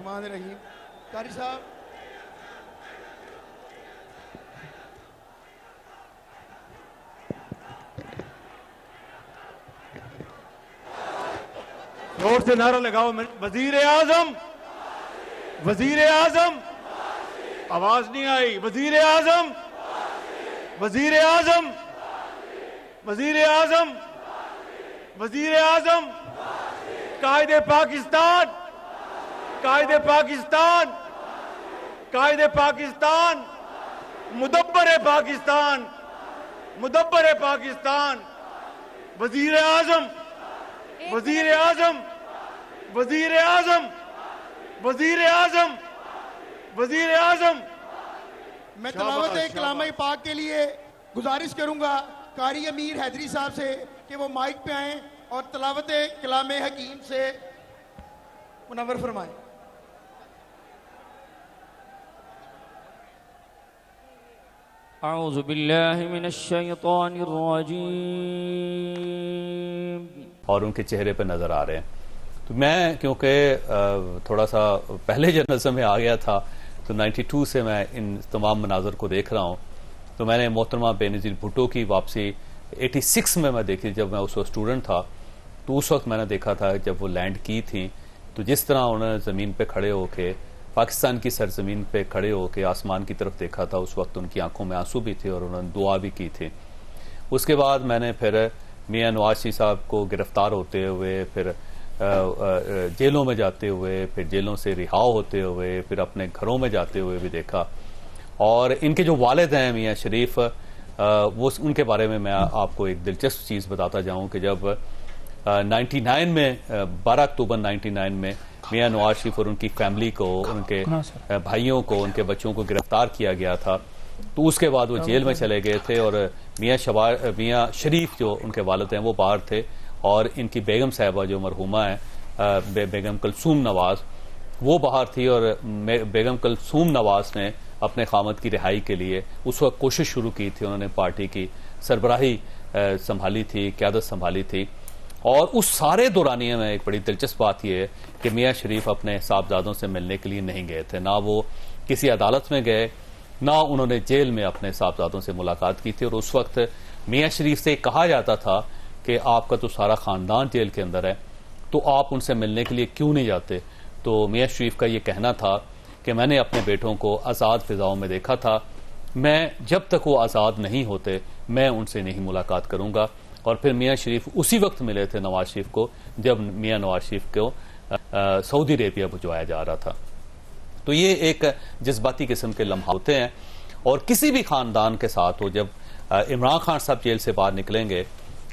الرحمن الرحیم. قاری صاحب زور سے نعرہ لگاؤ. وزیر اعظم، وزیر اعظم. آواز نہیں آئی. وزیر اعظم، وزیر اعظم، وزیر اعظم، وزیر اعظم. قائد پاکستان، قائد پاکستان، قائد پاکستان، مدبر پاکستان، مدبر پاکستان. وزیر اعظم، وزیر اعظم، وزیر اعظم، وزیر اعظم، وزیر اعظم. میں تلاوت کلام پاک کے لیے گزارش کروں گا قاری امیر حیدری صاحب سے کہ وہ مائک پہ آئیں اور تلاوت کلام حکیم سے منور فرمائیں. اعوذ باللہ من الشیطان الرجیم. اور ان کے چہرے پہ نظر آ رہے ہیں. تو میں کیونکہ تھوڑا سا پہلے جرنلزم میں آ گیا تھا تو 92 سے میں ان تمام مناظر کو دیکھ رہا ہوں. تو میں نے محترمہ بے نظیر بھٹو کی واپسی 86 میں دیکھی. جب میں اس وقت اسٹوڈنٹ تھا تو اس وقت میں نے دیکھا تھا جب وہ لینڈ کی تھیں تو جس طرح انہوں نے زمین پہ کھڑے ہو کے پاکستان کی سرزمین پہ کھڑے ہو کے آسمان کی طرف دیکھا تھا. اس وقت ان کی آنکھوں میں آنسو بھی تھے اور انہوں نے دعا بھی کی تھی. اس کے بعد میں نے پھر میاں نواز شریف صاحب کو گرفتار ہوتے ہوئے، پھر جیلوں میں جاتے ہوئے، پھر جیلوں سے رہا ہوتے ہوئے، پھر اپنے گھروں میں جاتے ہوئے بھی دیکھا. اور ان کے جو والد ہیں میاں شریف، وہ ان کے بارے میں آپ کو ایک دلچسپ چیز بتاتا جاؤں کہ جب 99 میں 12 اکتوبر 99 میں میاں نواز شریف اور ان کی فیملی کو، ان کے بھائیوں کو، ان کے بچوں کو گرفتار کیا گیا تھا تو اس کے بعد وہ جیل میں چلے گئے تھے. اور میاں شریف جو ان کے والد ہیں وہ باہر تھے اور ان کی بیگم صاحبہ جو مرحومہ ہیں بیگم کلثوم نواز وہ باہر تھی. اور بیگم کلثوم نواز نے اپنے خامد کی رہائی کے لیے اس وقت کوشش شروع کی تھی. انہوں نے پارٹی کی سربراہی سنبھالی تھی، قیادت سنبھالی تھی. اور اس سارے دورانیے میں ایک بڑی دلچسپ بات یہ ہے کہ میاں شریف اپنے صاحبزادوں سے ملنے کے لیے نہیں گئے تھے. نہ وہ کسی عدالت میں گئے، نہ انہوں نے جیل میں اپنے صاحبزادوں سے ملاقات کی تھی. اور اس وقت میاں شریف سے کہا جاتا تھا کہ آپ کا تو سارا خاندان جیل کے اندر ہے تو آپ ان سے ملنے کے لیے کیوں نہیں جاتے. تو میاں شریف کا یہ کہنا تھا کہ میں نے اپنے بیٹوں کو آزاد فضاؤں میں دیکھا تھا، میں جب تک وہ آزاد نہیں ہوتے میں ان سے نہیں ملاقات کروں گا. اور پھر میاں شریف اسی وقت ملے تھے نواز شریف کو جب میاں نواز شریف کو سعودی عربیہ بھجوایا جا رہا تھا. تو یہ ایک جذباتی قسم کے لمحے ہوتے ہیں. اور کسی بھی خاندان کے ساتھ ہو، جب عمران خان صاحب جیل سے باہر نکلیں گے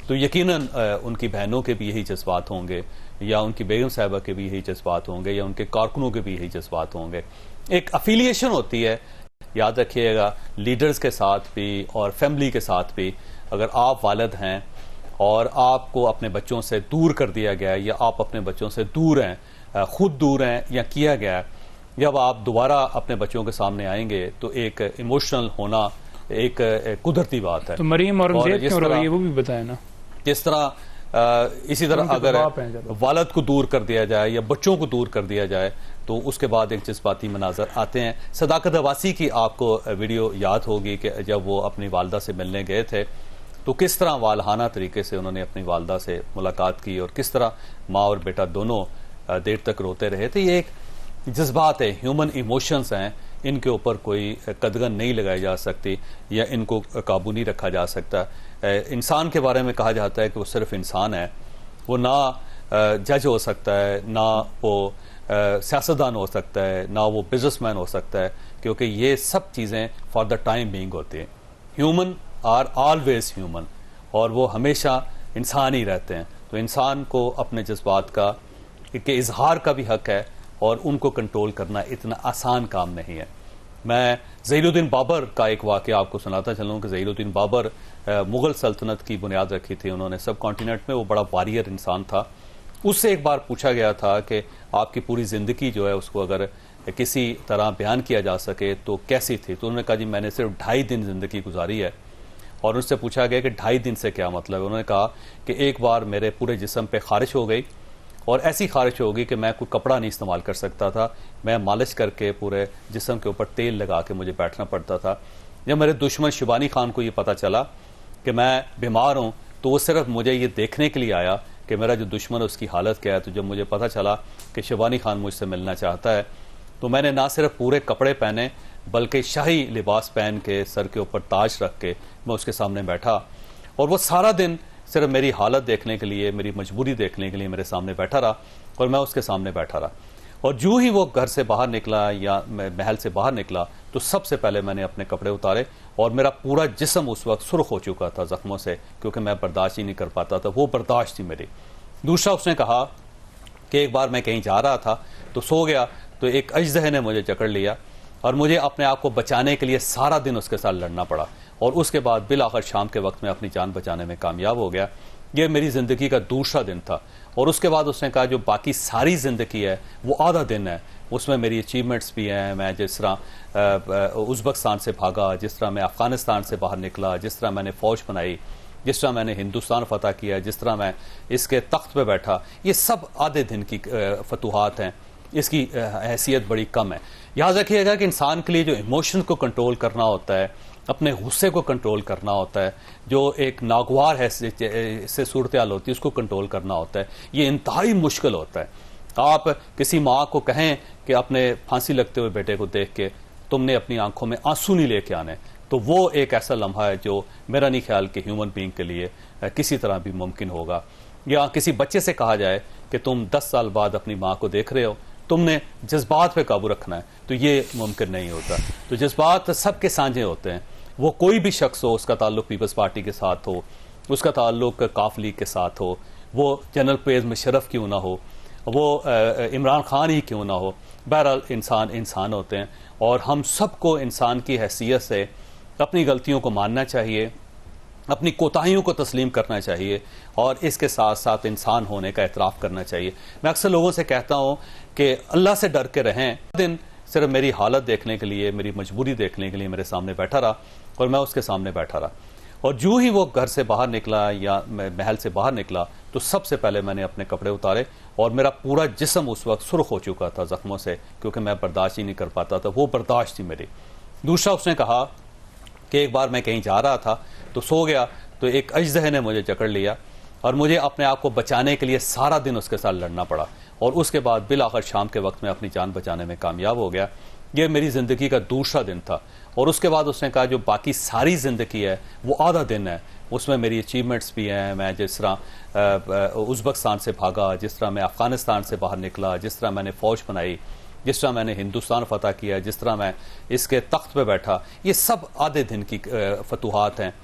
تو یقیناً ان کی بہنوں کے بھی یہی جذبات ہوں گے، یا ان کی بیگم صاحبہ کے بھی یہی جذبات ہوں گے، یا ان کے کارکنوں کے بھی یہی جذبات ہوں گے. ایک افیلیشن ہوتی ہے، یاد رکھیے گا، لیڈرز کے ساتھ بھی اور فیملی کے ساتھ بھی. اگر آپ والد ہیں اور آپ کو اپنے بچوں سے دور کر دیا گیا یا آپ اپنے بچوں سے دور ہیں، خود دور ہیں یا کیا گیا ہے، جب آپ دوبارہ اپنے بچوں کے سامنے آئیں گے تو ایک ایموشنل ہونا ایک قدرتی بات ہے. تو مریم اور زید کیوں روئی وہ بھی بتائیں نا. جس طرح اسی طرح اگر والد کو دور کر دیا جائے یا بچوں کو دور کر دیا جائے تو اس کے بعد ایک جذباتی مناظر آتے ہیں. صداقت عباسی کی آپ کو ویڈیو یاد ہوگی کہ جب وہ اپنی والدہ سے ملنے گئے تھے تو کس طرح والہانہ طریقے سے انہوں نے اپنی والدہ سے ملاقات کی اور کس طرح ماں اور بیٹا دونوں دیر تک روتے رہے تھے. یہ ایک جذبات ہے، ہیومن ایموشنز ہیں، ان کے اوپر کوئی قدغن نہیں لگائی جا سکتی یا ان کو قابو نہیں رکھا جا سکتا. انسان کے بارے میں کہا جاتا ہے کہ وہ صرف انسان ہے، وہ نہ جج ہو سکتا ہے، نہ وہ سیاستدان ہو سکتا ہے، نہ وہ بزنس مین ہو سکتا ہے، کیونکہ یہ سب چیزیں فار دا ٹائم بینگ ہوتی ہیں. ہیومن آر آلویز ہیومن، اور وہ ہمیشہ انسان ہی رہتے ہیں. تو انسان کو اپنے جذبات کا کہ اظہار کا بھی حق ہے اور ان کو کنٹرول کرنا اتنا آسان کام نہیں ہے. میں ظہیر الدین بابر کا ایک واقعہ آپ کو سناتا چلوں کہ ظہیر الدین بابر مغل سلطنت کی بنیاد رکھی تھی انہوں نے سب کانٹیننٹ میں. وہ بڑا واریر انسان تھا. اس سے ایک بار پوچھا گیا تھا کہ آپ کی پوری زندگی جو ہے اس کو اگر کسی طرح بیان کیا جا سکے تو کیسی تھی. تو انہوں نے کہا جی میں نے صرف 2.5 دن زندگی گزاری ہے. اور ان سے پوچھا گیا کہ 2.5 دن سے کیا مطلب ہے. انہوں نے کہا کہ ایک بار میرے پورے جسم پہ خارش ہو گئی اور ایسی خارش ہوگی کہ میں کوئی کپڑا نہیں استعمال کر سکتا تھا، میں مالش کر کے پورے جسم کے اوپر تیل لگا کے مجھے بیٹھنا پڑتا تھا۔ جب میرے دشمن شبانی خان کو یہ پتہ چلا کہ میں بیمار ہوں تو وہ صرف مجھے یہ دیکھنے کے لیے آیا کہ میرا جو دشمن ہے اس کی حالت کیا ہے۔ تو جب مجھے پتہ چلا کہ شبانی خان مجھ سے ملنا چاہتا ہے تو میں نے نہ صرف پورے کپڑے پہنے بلکہ شاہی لباس پہن کے سر کے اوپر تاج رکھ کے میں اس کے سامنے بیٹھا، اور وہ سارا دن صرف میری حالت دیکھنے کے لیے، میری مجبوری دیکھنے کے لیے میرے سامنے بیٹھا رہا، اور میں اس کے سامنے بیٹھا رہا۔ اور جو ہی وہ گھر سے باہر نکلا یا محل سے باہر نکلا تو سب سے پہلے میں نے اپنے کپڑے اتارے، اور میرا پورا جسم اس وقت سرخ ہو چکا تھا زخموں سے، کیونکہ میں برداشت ہی نہیں کر پاتا تھا، وہ برداشت تھی میری۔ دوسرا اس نے کہا کہ ایک بار میں کہیں جا رہا تھا تو سو گیا تو ایک اژدہے نے مجھے جکڑ لیا، اور مجھے اپنے آپ کو بچانے کے لیے سارا دن اس کے ساتھ لڑنا پڑا، اور اس کے بعد بالآخر شام کے وقت میں اپنی جان بچانے میں کامیاب ہو گیا۔ یہ میری زندگی کا دوسرا دن تھا، اور اس کے بعد اس نے کہا جو باقی ساری زندگی ہے وہ آدھا دن ہے، اس میں میری اچیومنٹس بھی ہیں، میں جس طرح ازبکستان سے بھاگا، جس طرح میں افغانستان سے باہر نکلا، جس طرح میں نے فوج بنائی، جس طرح میں نے ہندوستان فتح کیا، جس طرح میں اس کے تخت پہ بیٹھا، یہ سب آدھے دن کی فتوحات ہیں، اس کی حیثیت بڑی کم ہے۔ یاد رکھیے گا کہ انسان کے لیے جو ایموشن کو کنٹرول کرنا ہوتا ہے، اپنے غصے کو کنٹرول کرنا ہوتا ہے، جو ایک ناگوار سے صورتحال ہوتی ہے اس کو کنٹرول کرنا ہوتا ہے، یہ انتہائی مشکل ہوتا ہے۔ آپ کسی ماں کو کہیں کہ اپنے پھانسی لگتے ہوئے بیٹے کو دیکھ کے تم نے اپنی آنکھوں میں آنسو نہیں لے کے آنے، تو وہ ایک ایسا لمحہ ہے جو میرا نہیں خیال کہ ہیومن بینگ کے لیے کسی طرح بھی ممکن ہوگا۔ یا کسی بچے سے کہا جائے کہ تم 10 سال بعد اپنی ماں کو دیکھ رہے ہو، تم نے جذبات پہ قابو رکھنا ہے، تو یہ ممکن نہیں ہوتا۔ تو جذبات سب کے سانجھے ہوتے ہیں، وہ کوئی بھی شخص ہو، اس کا تعلق پیپلز پارٹی کے ساتھ ہو، اس کا تعلق کاف لیگ کے ساتھ ہو، وہ جنرل پرویز مشرف کیوں نہ ہو، وہ عمران خان ہی کیوں نہ ہو، بہرحال انسان ہوتے ہیں، اور ہم سب کو انسان کی حیثیت سے اپنی غلطیوں کو ماننا چاہیے، اپنی کوتاہیوں کو تسلیم کرنا چاہیے، اور اس کے ساتھ ساتھ انسان ہونے کا اعتراف کرنا چاہیے۔ میں اکثر لوگوں سے کہتا ہوں کہ اللہ سے ڈر کے رہیں۔ دن صرف میری حالت دیکھنے کے لیے، میری مجبوری دیکھنے کے لیے میرے سامنے بیٹھا رہا، اور میں اس کے سامنے بیٹھا رہا۔ اور جو ہی وہ گھر سے باہر نکلا یا محل سے باہر نکلا تو سب سے پہلے میں نے اپنے کپڑے اتارے، اور میرا پورا جسم اس وقت سرخ ہو چکا تھا زخموں سے، کیونکہ میں برداشت ہی نہیں کر پاتا تھا، وہ برداشت تھی میری۔ دوسرا اس نے کہا کہ ایک بار میں کہیں جا رہا تھا تو سو گیا تو ایک اژدہے نے مجھے جکڑ لیا، اور مجھے اپنے آپ کو بچانے کے لیے سارا دن اس کے ساتھ لڑنا پڑا، اور اس کے بعد بالآخر شام کے وقت میں اپنی جان بچانے میں کامیاب ہو گیا۔ یہ میری زندگی کا دوسرا دن تھا، اور اس کے بعد اس نے کہا جو باقی ساری زندگی ہے وہ آدھا دن ہے، اس میں میری اچیومنٹس بھی ہیں، میں جس طرح ازبکستان سے بھاگا، جس طرح میں افغانستان سے باہر نکلا، جس طرح میں نے فوج بنائی، جس طرح میں نے ہندوستان فتح کیا، جس طرح میں اس کے تخت پہ بیٹھا، یہ سب آدھے دن کی فتوحات ہیں۔